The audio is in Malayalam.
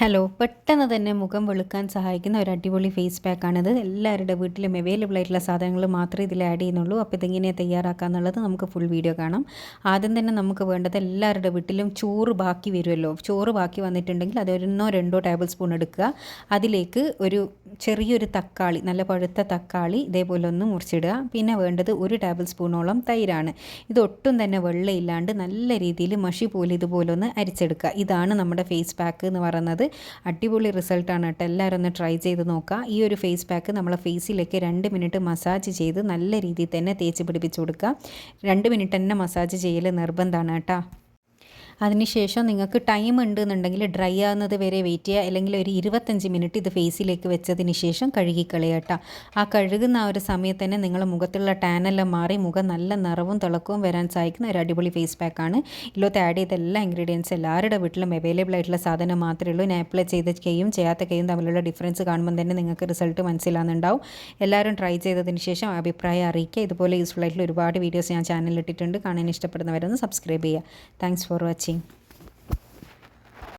ഹലോ, പെട്ടെന്ന് തന്നെ മുഖം വെളുക്കാൻ സഹായിക്കുന്ന ഒരു അടിപൊളി ഫേസ് പാക്കാണിത്. എല്ലാവരുടെ വീട്ടിലും അവൈലബിൾ ആയിട്ടുള്ള സാധനങ്ങൾ മാത്രമേ ഇതിൽ ആഡ് ചെയ്യുന്നുള്ളൂ. അപ്പോൾ ഇതെങ്ങനെ തയ്യാറാക്കുക എന്നുള്ളത് നമുക്ക് ഫുൾ വീഡിയോ കാണാം. ആദ്യം തന്നെ നമുക്ക് വേണ്ടത് എല്ലാവരുടെ വീട്ടിലും ചോറ് ബാക്കി വരുമല്ലോ. ചോറ് ബാക്കി വന്നിട്ടുണ്ടെങ്കിൽ അത് 1-2 ടേബിൾ സ്പൂൺ എടുക്കുക. അതിലേക്ക് ഒരു ചെറിയൊരു തക്കാളി, നല്ല പഴുത്ത തക്കാളി ഇതേപോലെ ഒന്ന് മുറിച്ചിടുക. പിന്നെ വേണ്ടത് 1 ടേബിൾ സ്പൂണോളം തൈരാണ്. ഇതൊട്ടും തന്നെ വെള്ളമില്ലാണ്ട് നല്ല രീതിയിൽ മഷി പോലെ ഇതുപോലെ ഒന്ന് അരിച്ചെടുക്കുക. ഇതാണ് നമ്മുടെ ഫേസ് പാക്ക് എന്ന് പറയുന്നത്. അടിപൊളി റിസൾട്ടാണ് കേട്ടോ. എല്ലാവരും ഒന്ന് ട്രൈ ചെയ്ത് നോക്കുക. ഈ ഒരു ഫേസ് പാക്ക് നമ്മളെ ഫേസിലേക്ക് 2 മിനിറ്റ് മസാജ് ചെയ്ത് നല്ല രീതിയിൽ തന്നെ തേച്ച് പിടിപ്പിച്ച് കൊടുക്കുക. 2 മിനിറ്റ് തന്നെ മസാജ് ചെയ്യൽ നിർബന്ധമാണ് കേട്ടോ. അതിനുശേഷം നിങ്ങൾക്ക് ടൈം ഉണ്ടെന്നുണ്ടെങ്കിൽ ഡ്രൈ ആകുന്നത് വരെ വെയിറ്റ് ചെയ്യുക. അല്ലെങ്കിൽ ഒരു 25 മിനിറ്റ് ഇത് ഫേസിലേക്ക് വെച്ചതിന് ശേഷം കഴുകിക്കളയുക കേട്ടോ. ആ കഴുകുന്ന ആ ഒരു സമയത്ത് തന്നെ നിങ്ങളുടെ മുഖത്തുള്ള ടാനെല്ലാം മാറി മുഖം നല്ല നിറവും തിളക്കവും വരാൻ സഹായിക്കുന്ന ഒരു അടിപൊളി ഫേസ് പാക്കാണ്. ഇതിലോട്ട് ആഡ് ചെയ്ത എല്ലാ ഇൻഗ്രീഡിയൻസ് എല്ലാവരുടെ വീട്ടിലും അവൈലബിൾ ആയിട്ടുള്ള സാധനം മാത്രമേ ഉള്ളൂ. ഞാൻ അപ്ലൈ ചെയ്ത കൈയും ചെയ്യാത്ത കൈയും തമ്മിലുള്ള ഡിഫറൻസ് കാണുമ്പോൾ തന്നെ നിങ്ങൾക്ക് റിസൾട്ട് മനസ്സിലാകുന്നുണ്ടാവും. എല്ലാവരും ട്രൈ ചെയ്തതിന് ശേഷം അഭിപ്രായം അറിയിക്കുക. ഇതുപോലെ യൂസ്ഫുൾ ആയിട്ടുള്ള ഒരുപാട് വീഡിയോസ് ഞാൻ ചാനലിൽ ഇട്ടിട്ടുണ്ട്. കാണാൻ ഇഷ്ടപ്പെടുന്നവരൊന്ന് സബ്സ്ക്രൈബ് ചെയ്യുക. Thanks for watching.